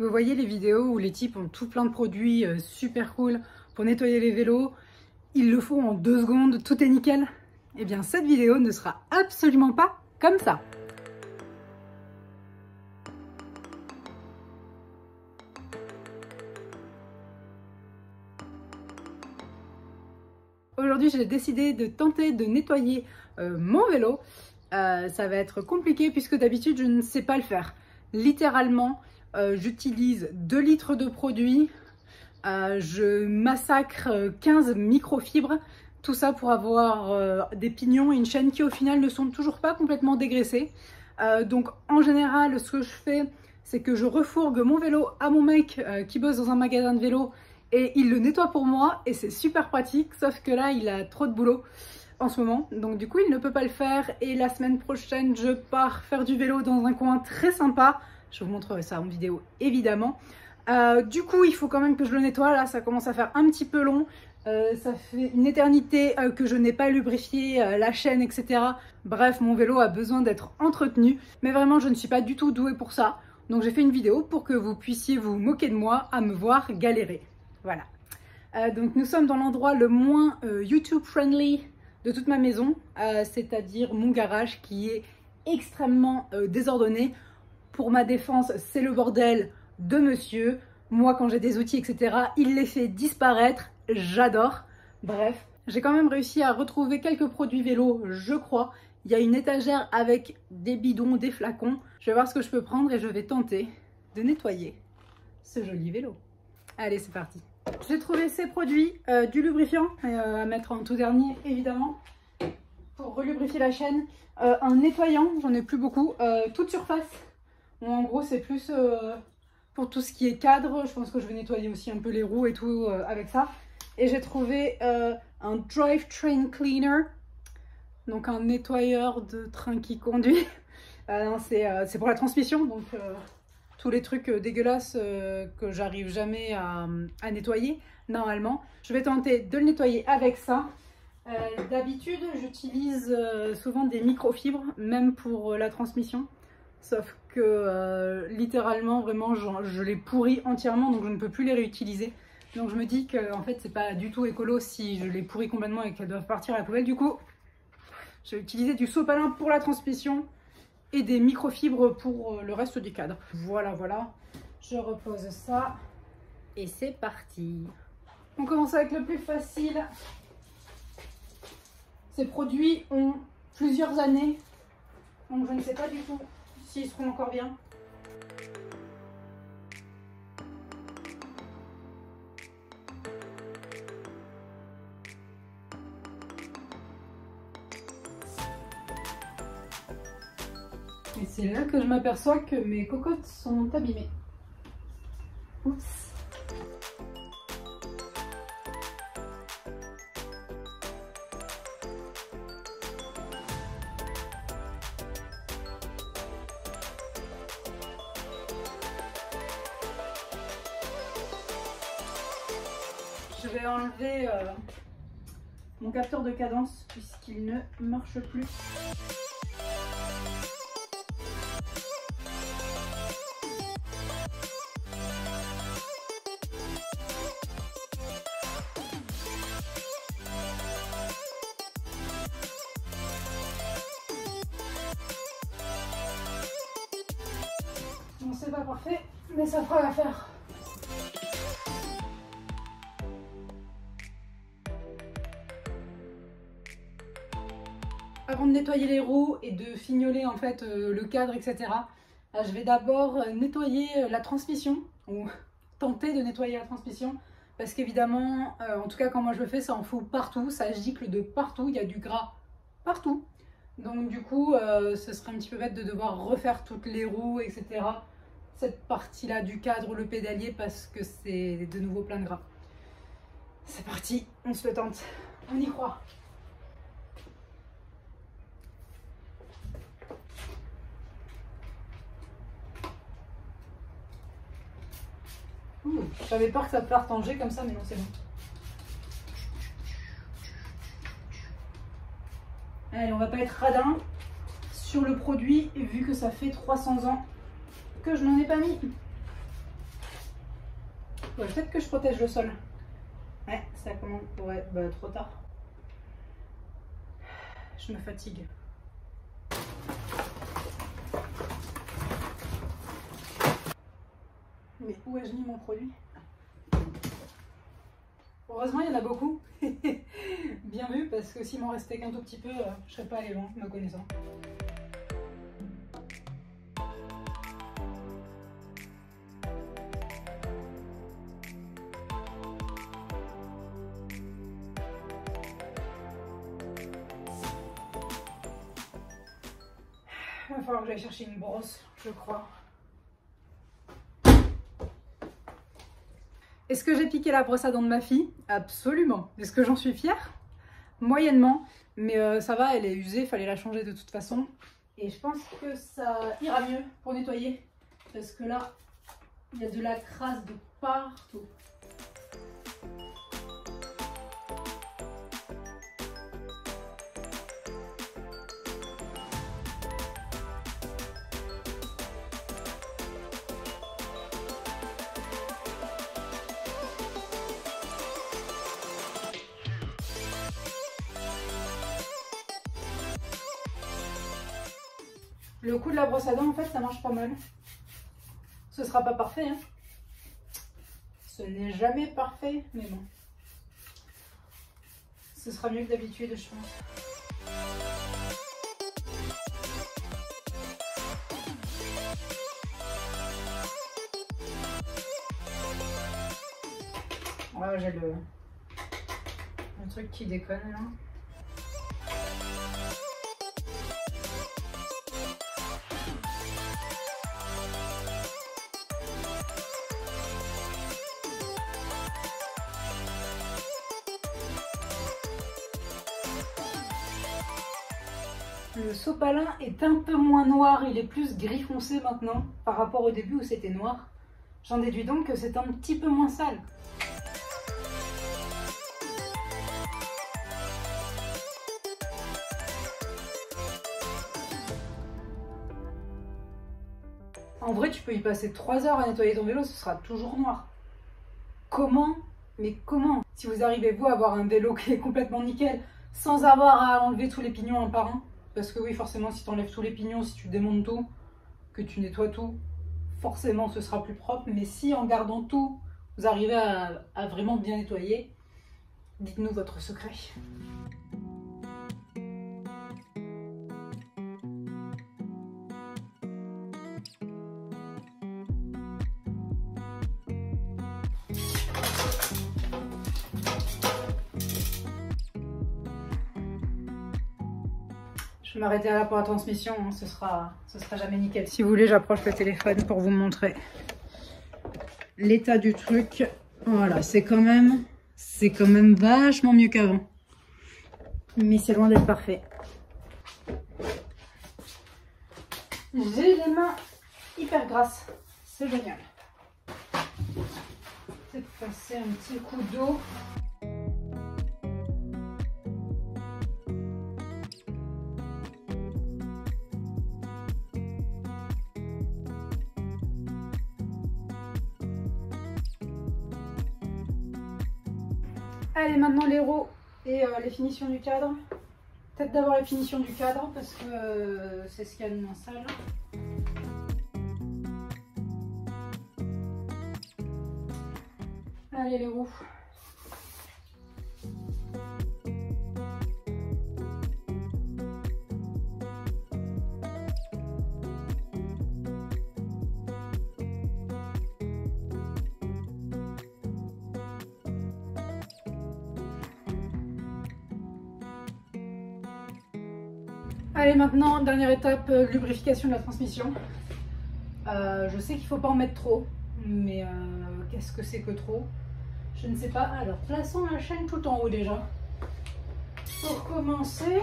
Vous voyez les vidéos où les types ont tout plein de produits super cool pour nettoyer les vélos, ils le font en 2 secondes, tout est nickel? Eh bien cette vidéo ne sera absolument pas comme ça. Aujourd'hui j'ai décidé de tenter de nettoyer mon vélo. Ça va être compliqué puisque d'habitude je ne sais pas le faire. Littéralement, j'utilise 2 litres de produit, je massacre 15 microfibres, tout ça pour avoir des pignons et une chaîne qui au final ne sont toujours pas complètement dégraissés. Donc en général ce que je fais c'est que je refourgue mon vélo à mon mec qui bosse dans un magasin de vélo et il le nettoie pour moi et c'est super pratique, sauf que là il a trop de boulot en ce moment, donc du coup il ne peut pas le faire. Et la semaine prochaine je pars faire du vélo dans un coin très sympa, je vous montrerai ça en vidéo évidemment. Du coup il faut quand même que je le nettoie, là ça commence à faire un petit peu long, ça fait une éternité que je n'ai pas lubrifié la chaîne etc. Bref, mon vélo a besoin d'être entretenu, mais vraiment je ne suis pas du tout douée pour ça, donc j'ai fait une vidéo pour que vous puissiez vous moquer de moi à me voir galérer. Voilà. Donc nous sommes dans l'endroit le moins YouTube friendly de toute ma maison, c'est-à-dire mon garage qui est extrêmement désordonné. Pour ma défense, c'est le bordel de monsieur. Moi, quand j'ai des outils, etc., il les fait disparaître. J'adore. Bref, j'ai quand même réussi à retrouver quelques produits vélo, je crois. Il y a une étagère avec des bidons, des flacons. Je vais voir ce que je peux prendre et je vais tenter de nettoyer ce joli vélo. Allez, c'est parti. J'ai trouvé ces produits, du lubrifiant à mettre en tout dernier évidemment pour relubrifier la chaîne, un nettoyant, j'en ai plus beaucoup, toute surface. Bon, en gros c'est plus pour tout ce qui est cadre, je pense que je vais nettoyer aussi un peu les roues et tout avec ça. Et j'ai trouvé un drivetrain cleaner, donc un nettoyeur de train qui conduit. C'est pour la transmission, donc tous les trucs dégueulasses que j'arrive jamais à nettoyer normalement. Je vais tenter de le nettoyer avec ça. D'habitude j'utilise souvent des microfibres, même pour la transmission. Sauf que littéralement vraiment je les pourris entièrement, donc je ne peux plus les réutiliser. Donc je me dis que en fait c'est pas du tout écolo si je les pourris complètement et qu'elles doivent partir à la poubelle. Du coup je vais utiliser du sopalin pour la transmission et des microfibres pour le reste du cadre. Voilà, voilà. Je repose ça et c'est parti. On commence avec le plus facile. Ces produits ont plusieurs années, donc je ne sais pas du tout s'ils seront encore bien. Et c'est là que je m'aperçois que mes cocottes sont abîmées. Oups. Je vais enlever mon capteur de cadence puisqu'il ne marche plus. Bon, c'est pas parfait, mais ça fera l'affaire. Avant de nettoyer les roues et de fignoler en fait le cadre, etc., je vais d'abord nettoyer la transmission, ou tenter de nettoyer la transmission, parce qu'évidemment, en tout cas quand moi je le fais, ça en fout partout, ça gicle de partout, il y a du gras partout. Donc du coup, ce serait un petit peu bête de devoir refaire toutes les roues, etc. Cette partie-là du cadre, le pédalier, parce que c'est de nouveau plein de gras. C'est parti, on se le tente, on y croit. J'avais peur que ça parte en jet comme ça, mais non, c'est bon. Allez, on va pas être radin sur le produit, vu que ça fait 300 ans que je n'en ai pas mis. Ouais, peut-être que je protège le sol. Ouais, ça commence. Ouais, bah trop tard. Je me fatigue. Mais où ai-je mis mon produit? Heureusement, il y en a beaucoup. Bien vu, parce que s'il m'en restait qu'un tout petit peu, je serais pas allé loin, me connaissant. Il va falloir que j'aille chercher une brosse, je crois. Est-ce que j'ai piqué la brosse à dents de ma fille? Absolument. Est-ce que j'en suis fière? Moyennement. Mais ça va, elle est usée, il fallait la changer de toute façon. Et je pense que ça ira mieux pour nettoyer. Parce que là, il y a de la crasse de partout. Le coup de la brosse à dents, en fait, ça marche pas mal. Ce sera pas parfait, hein. Ce n'est jamais parfait, mais bon. Ce sera mieux que d'habitude, je pense. Ouais, j'ai le truc qui déconne, là. Le sopalin est un peu moins noir, il est plus gris foncé maintenant par rapport au début où c'était noir. J'en déduis donc que c'est un petit peu moins sale. En vrai, tu peux y passer 3 heures à nettoyer ton vélo, ce sera toujours noir. Comment? Mais comment? Si vous arrivez, vous, à avoir un vélo qui est complètement nickel, sans avoir à enlever tous les pignons un par un, parce que oui, forcément, si tu enlèves tous les pignons, si tu démontes tout, que tu nettoies tout, forcément, ce sera plus propre. Mais si, en gardant tout, vous arrivez à vraiment bien nettoyer, dites-nous votre secret. Je vais m'arrêter là pour la transmission, hein. Ce sera jamais nickel. Si vous voulez, j'approche le téléphone pour vous montrer l'état du truc. Voilà, c'est quand même vachement mieux qu'avant. Mais c'est loin d'être parfait. J'ai les mains hyper grasses. C'est génial. Peut-être passer un petit coup d'eau. Allez, maintenant les roues et les finitions du cadre. Peut-être d'abord les finitions du cadre parce que c'est ce qu'il y a de moins sale. Allez, les roues. Allez, maintenant, dernière étape, lubrification de la transmission. Je sais qu'il ne faut pas en mettre trop, mais qu'est-ce que c'est que trop? Je ne sais pas. Alors, plaçons la chaîne tout en haut déjà. Pour commencer,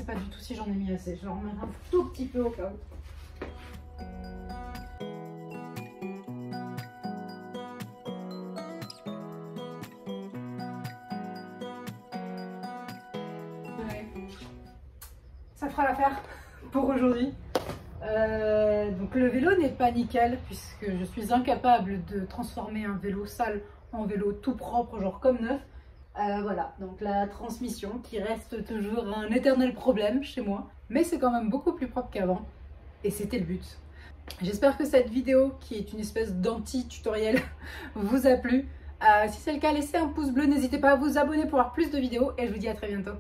pas du tout si j'en ai mis assez. Je vais en remettre un tout petit peu au cas où. fera l'affaire pour aujourd'hui. Donc le vélo n'est pas nickel puisque je suis incapable de transformer un vélo sale en vélo tout propre, genre comme neuf. Voilà, donc la transmission qui reste toujours un éternel problème chez moi, mais c'est quand même beaucoup plus propre qu'avant et c'était le but. J'espère que cette vidéo, qui est une espèce d'anti-tutoriel, vous a plu. Si c'est le cas, laissez un pouce bleu, n'hésitez pas à vous abonner pour voir plus de vidéos et je vous dis à très bientôt.